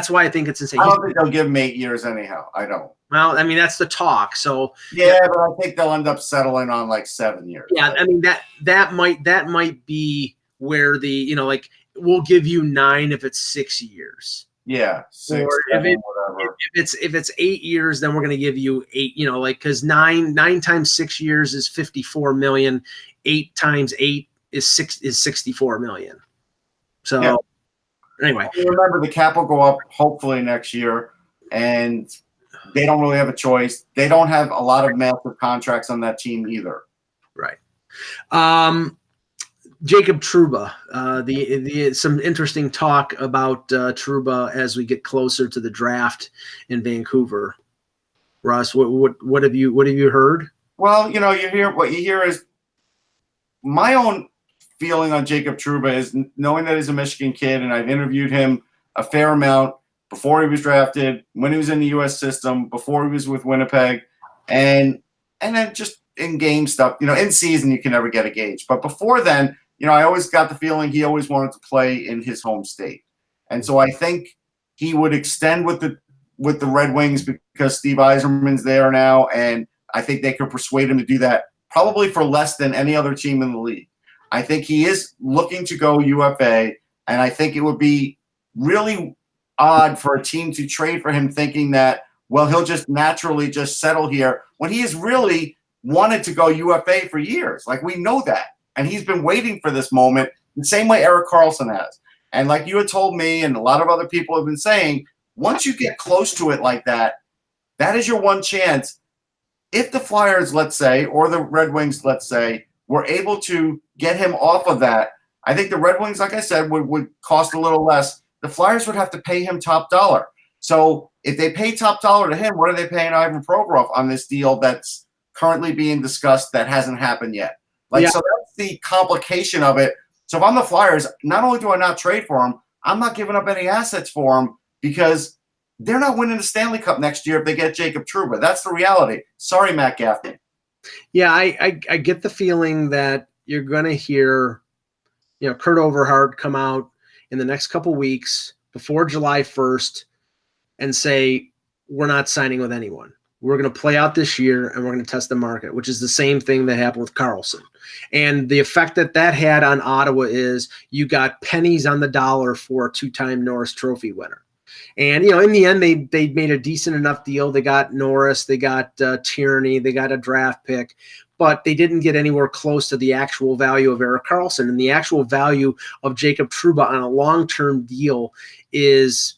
why I think it's insane. I don't think they'll give him 8 years anyhow. I don't. Well, I mean, that's the talk. So yeah, but I think they'll end up settling on like 7 years. Yeah, I mean that might be where the like we'll give you 9 if it's 6 years. Yeah, 6, or 7, whatever. If it's 8 years, then we're going to give you 8. Because 9 times 6 years is $54 million. 8 times 8 is 64 million. So yeah. Anyway, remember the cap will go up hopefully next year, and they don't really have a choice. They don't have a lot of massive contracts on that team either. Right. Jacob Trouba, some interesting talk about Trouba as we get closer to the draft in Vancouver. Russ, what have you heard? Well, what you hear is my own feeling on Jacob Trouba is knowing that he's a Michigan kid, and I've interviewed him a fair amount before he was drafted, when he was in the U.S. system, before he was with Winnipeg, and then just in game stuff. In season you can never get a gauge, but before then, I always got the feeling he always wanted to play in his home state, and so I think he would extend with the Red Wings because Steve Yzerman's there now, and I think they could persuade him to do that probably for less than any other team in the league. I think he is looking to go UFA, and I think it would be really odd for a team to trade for him thinking that, well, he'll just naturally just settle here when he has really wanted to go UFA for years. Like, we know that. And he's been waiting for this moment the same way Erik Karlsson has. And like you had told me and a lot of other people have been saying, once you get close to it like that, that is your one chance. If the Flyers, let's say, or the Red Wings, let's say, were able to get him off of that, I think the Red Wings, like I said, would cost a little less. The Flyers would have to pay him top dollar. So if they pay top dollar to him, what are they paying Ivan Provorov on this deal that's currently being discussed that hasn't happened yet? So that's the complication of it. So if I'm the Flyers, not only do I not trade for him, I'm not giving up any assets for him because they're not winning the Stanley Cup next year if they get Jacob Trouba. That's the reality. Sorry, Matt Gaffney. Yeah, I get the feeling that you're going to hear, Kurt Overhart come out in the next couple weeks before July 1st and say, we're not signing with anyone. We're going to play out this year and we're going to test the market, which is the same thing that happened with Karlsson. And the effect that had on Ottawa is you got pennies on the dollar for a 2-time Norris Trophy winner. And, in the end, they made a decent enough deal. They got Norris, they got Tierney, they got a draft pick, but they didn't get anywhere close to the actual value of Erik Karlsson. And the actual value of Jacob Trouba on a long-term deal is,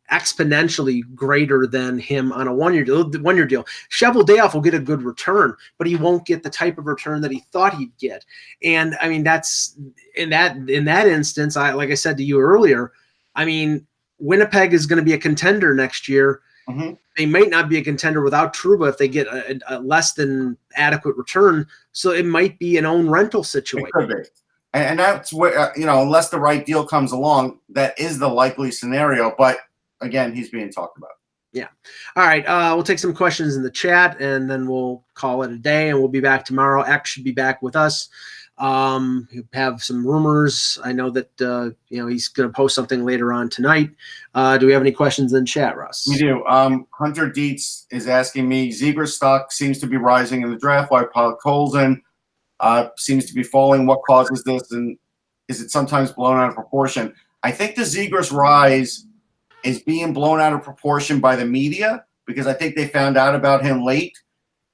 exponentially greater than him on a one-year deal. Cheveldayoff will get a good return, but he won't get the type of return that he thought he'd get. And I mean, that's in that instance, like I said to you earlier, I mean, Winnipeg is going to be a contender next year. Mm-hmm. They might not be a contender without Trouba if they get a less than adequate return. So it might be an own rental situation. It could be. And that's where, unless the right deal comes along, that is the likely scenario. But again, he's being talked about. Yeah. All right. We'll take some questions in the chat, and then we'll call it a day, and we'll be back tomorrow. X should be back with us. You have some rumors. I know that he's going to post something later on tonight. Do we have any questions in chat, Russ? We do. Hunter Dietz is asking me, Zegras stock seems to be rising in the draft, while Paul Colson seems to be falling. What causes this, and is it sometimes blown out of proportion? I think the Zegras rise is being blown out of proportion by the media because I think they found out about him late.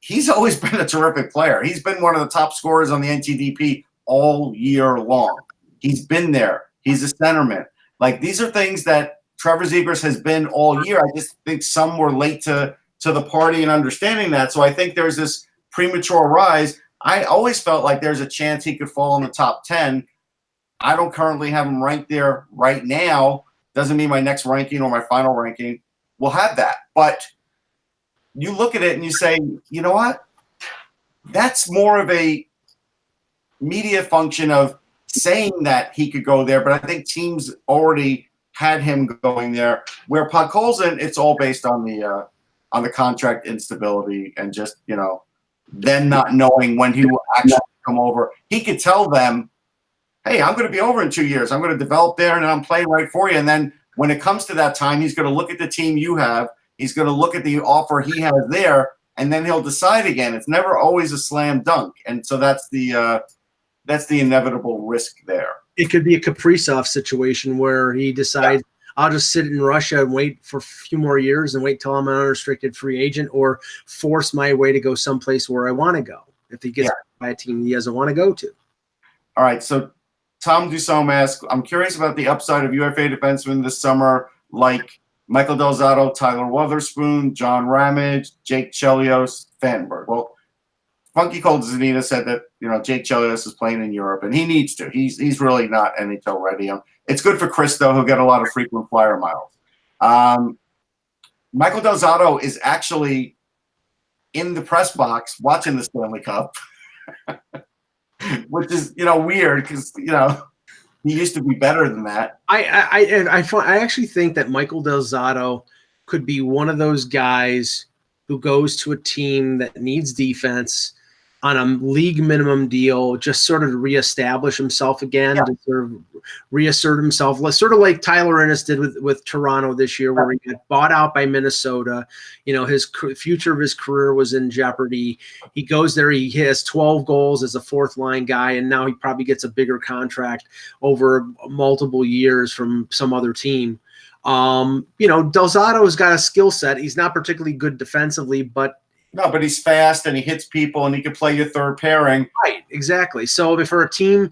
He's always been a terrific player. He's been one of the top scorers on the NTDP all year long. He's been there. He's a centerman. Like, these are things that Trevor Zegras has been all year. I just think some were late to the party and understanding that. So I think there's this premature rise. I always felt like there's a chance he could fall in the top 10. I don't currently have him ranked there right now. Doesn't mean my next ranking or my final ranking will have that. But you look at it and you say, you know what? That's more of a media function of saying that he could go there, but I think teams already had him going there. Where Podkolzin, it's all based on the contract instability and just, them not knowing when he will actually come over. He could tell them, hey, I'm going to be over in 2 years. I'm going to develop there, and I'm playing right for you. And then when it comes to that time, he's going to look at the team you have. He's going to look at the offer he has there, and then he'll decide again. It's never always a slam dunk. And so that's the inevitable risk there. It could be a Kaprizov situation where he decides, I'll just sit in Russia and wait for a few more years and wait till I'm an unrestricted free agent, or force my way to go someplace where I want to go if he gets by a team he doesn't want to go to. All right, so Tom Dusome asks, I'm curious about the upside of UFA defensemen this summer, like Michael Del Zotto, Tyler Wotherspoon, John Ramage, Jake Chelios, Vandenberg. Well, Funky Cold Zanita said that Jake Chelios is playing in Europe, and he needs to. He's really not NHL ready. It's good for Chris, though. He'll get a lot of frequent flyer miles. Michael Del Zotto is actually in the press box watching the Stanley Cup, which is weird because he used to be better than that. I actually think that Michael Del Zotto could be one of those guys who goes to a team that needs defense on a league minimum deal, just sort of to reestablish himself again, to sort of reassert himself, sort of like Tyler Ennis did with Toronto this year, where he got bought out by Minnesota. His future of his career was in jeopardy. He goes there, he has 12 goals as a fourth line guy, and now he probably gets a bigger contract over multiple years from some other team. Del Zotto's got a skill set. He's not particularly good defensively, but he's fast and he hits people and he can play your third pairing. Right, exactly. So for a team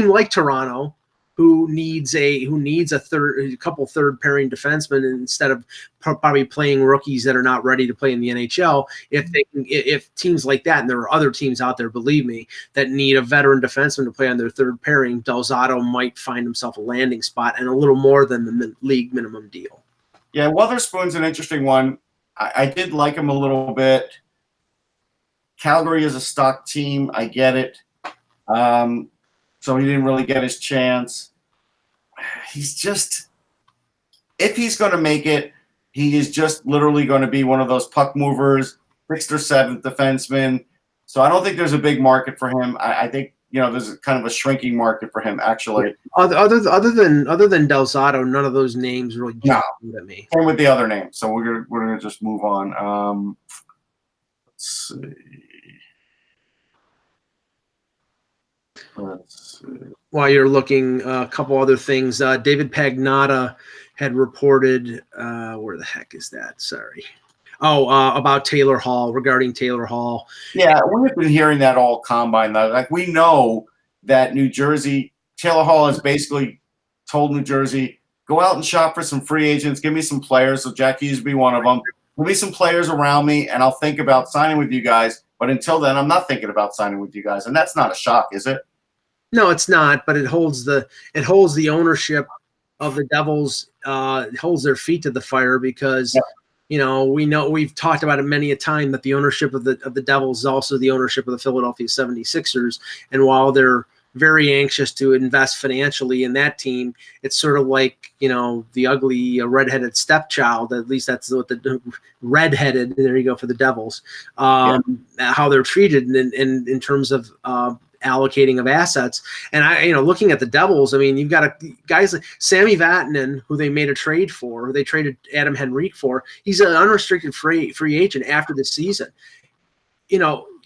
like Toronto, who needs a couple third pairing defensemen instead of probably playing rookies that are not ready to play in the NHL, if teams like that, and there are other teams out there, believe me, that need a veteran defenseman to play on their third pairing, Del Zotto might find himself a landing spot and a little more than the league minimum deal. Yeah, Wotherspoon's an interesting one. I did like him a little bit. Calgary is a stock team. I get it. So he didn't really get his chance. He's just, if he's going to make it, he is just literally going to be one of those puck movers, 6th or 7th defenseman. So I don't think there's a big market for him. I think there's a kind of a shrinking market for him, actually. Other than Del Zotto, none of those names really jump at me. Same with the other names. So we're gonna just move on. Let's see. While you're looking, a couple other things. David Pagnotta had reported. Where the heck is that? Sorry. About Taylor Hall, regarding Taylor Hall. Yeah, we've been hearing that all combine. Like, we know that New Jersey, Taylor Hall has basically told New Jersey, go out and shop for some free agents, give me some players. So Jack Hughes be one of them. Give me some players around me, and I'll think about signing with you guys. But until then, I'm not thinking about signing with you guys. And that's not a shock, is it? No, it's not. But it holds the ownership of the Devils, holds their feet to the fire because. Yeah. We've talked about it many a time that the ownership of the Devils is also the ownership of the Philadelphia 76ers. And while they're very anxious to invest financially in that team. It's sort of like, the ugly redheaded stepchild. At least that's what the redheaded. There you go for the Devils. How they're treated in terms of allocating of assets. And looking at the Devils, I mean, you've got guys like Sammy Vatanen, who they made a trade for, who they traded Adam Henrique for. He's an unrestricted free agent after the season.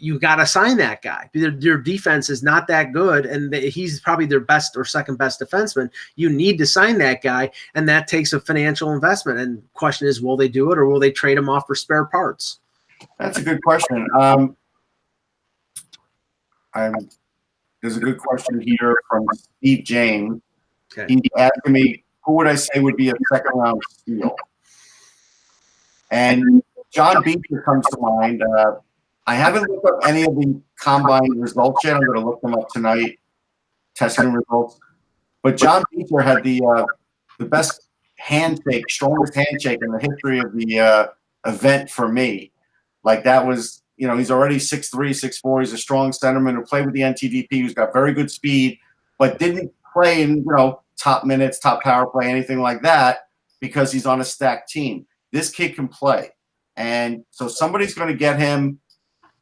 You got to sign that guy. Their defense is not that good, and he's probably their best or second best defenseman. You need to sign that guy, and that takes a financial investment. And the question is, will they do it, or will they trade him off for spare parts? That's a good question. There's a good question here from Steve James. Okay. He asked me, who would I say would be a second-round steal? And John Beecher comes to mind. I haven't looked up any of the combine results yet. I'm going to look them up tonight, testing results. But John Beecher had the best handshake, strongest handshake in the history of the event for me. Like that was, he's already 6'3", 6'4". He's a strong centerman who played with the NTDP, who's got very good speed, but didn't play in, top minutes, top power play, anything like that, because he's on a stacked team. This kid can play. And so somebody's going to get him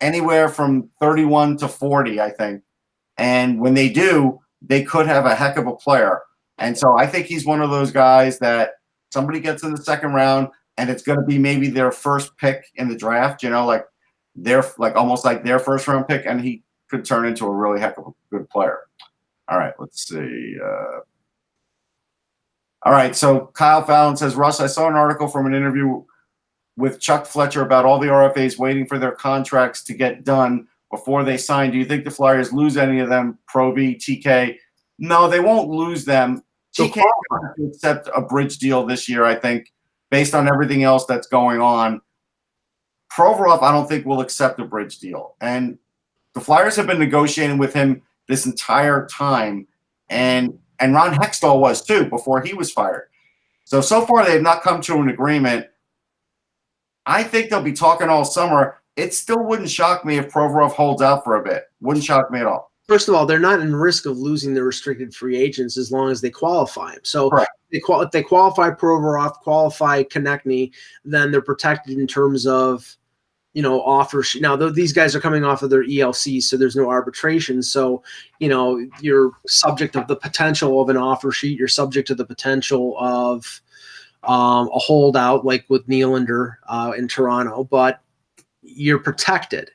anywhere from 31 to 40, I think. And when they do, they could have a heck of a player. And so I think he's one of those guys that somebody gets in the second round, and it's going to be maybe their first pick in the draft, almost like their first round pick, and he could turn into a really heck of a good player. All right, let's see. All right, so Kyle Fallon says, Russ, I saw an article from an interview with Chuck Fletcher about all the RFAs waiting for their contracts to get done before they sign. Do you think the Flyers lose any of them, Proby, TK? No, they won't lose them. TK will accept a bridge deal this year, I think, based on everything else that's going on. Provorov, I don't think will accept a bridge deal. And the Flyers have been negotiating with him this entire time. And Ron Hextall was too before he was fired. So far they've not come to an agreement. I think they'll be talking all summer. It still wouldn't shock me if Provorov holds out for a bit. Wouldn't shock me at all. First of all, they're not in risk of losing their restricted free agents as long as they qualify him. So if they qualify Provorov, qualify Konechny, then they're protected in terms of, offer. Now, these guys are coming off of their ELC, so there's no arbitration. So, you're subject of the potential of an offer sheet. You're subject to the potential of a holdout like with Nylander in Toronto, but you're protected.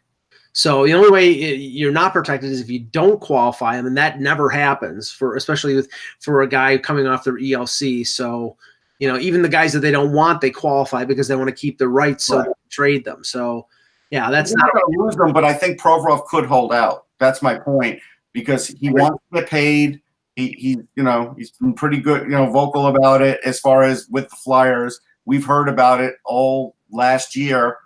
So the only way you're not protected is if you don't qualify him, and that never happens especially for a guy coming off their ELC. So, even the guys that they don't want, they qualify because they want to keep the rights, so they trade them. So, yeah, that's not going to lose them, but I think Provorov could hold out. That's my point, because he wants to get paid. He's been pretty good, vocal about it as far as with the Flyers. We've heard about it all last year.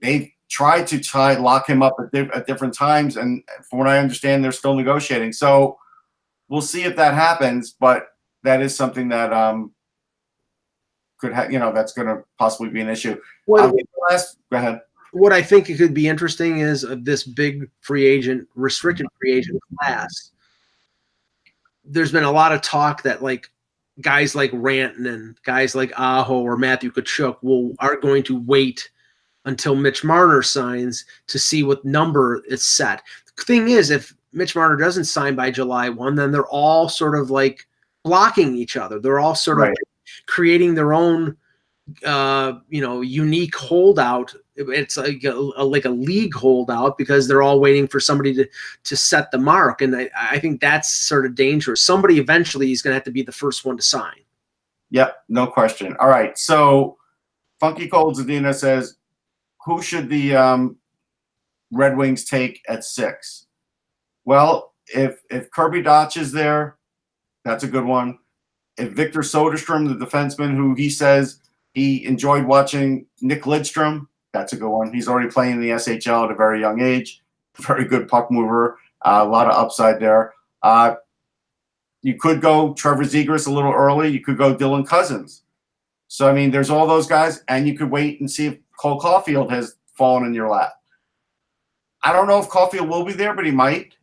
They've tried to lock him up at different times, and from what I understand, they're still negotiating. So we'll see if that happens, but that is something that that's going to possibly be an issue. Go ahead. What I think it could be interesting is this big restricted free agent class. There's been a lot of talk that guys like Rantanen, guys like Aho or Matthew Tkachuk are going to wait until Mitch Marner signs to see what number is set. The thing is, if Mitch Marner doesn't sign by July 1, then they're all sort of blocking each other. They're all sort of creating their own unique holdout. It's like a league holdout because they're all waiting for somebody to set the mark. And I think that's sort of dangerous. Somebody eventually is going to have to be the first one to sign. Yep, no question. All right. So Funky Cold Zadina says, who should the Red Wings take at 6? Well, if Kirby Dach is there, that's a good one. If Victor Soderstrom, the defenseman, who he says he enjoyed watching Nick Lidstrom, that's a good one. He's already playing in the SHL at a very young age. Very good puck mover. A lot of upside there. You could go Trevor Zegras a little early. You could go Dylan Cousins. So, I mean, there's all those guys, and you could wait and see if Cole Caulfield has fallen in your lap. I don't know if Caulfield will be there, but he might.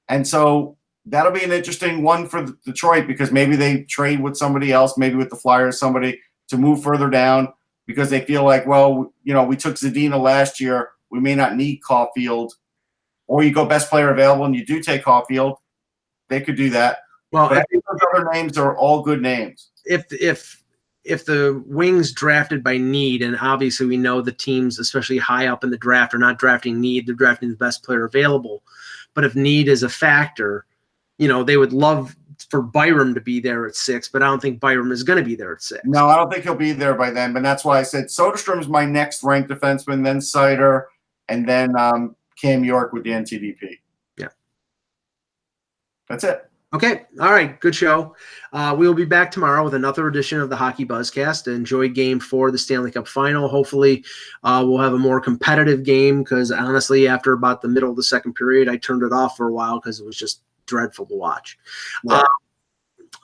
And so that'll be an interesting one for Detroit, because maybe they trade with somebody else, maybe with the Flyers, somebody to move further down, because they feel like, well, we took Zadina last year. We may not need Caulfield. Or you go best player available and you do take Caulfield. They could do that. Well, but I think those other names are all good names. If the Wings drafted by need, and obviously we know the teams, especially high up in the draft, are not drafting need, they're drafting the best player available. But if need is a factor, they would love for Byram to be there at 6, but I don't think Byram is going to be there at 6. No, I don't think he'll be there by then, but that's why I said Soderstrom's my next ranked defenseman, then Seider, and then Cam York with the NTDP. Yeah. That's it. Okay. All right. Good show. We will be back tomorrow with another edition of the Hockey Buzzcast. Enjoy Game 4 of the Stanley Cup Final. Hopefully we'll have a more competitive game, because honestly, after about the middle of the second period, I turned it off for a while because it was just dreadful to watch. Yeah.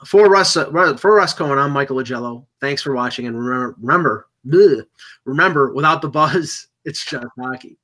For Russ Cohen, I'm Michael Agello. Thanks for watching, and remember, without the buzz, it's just hockey.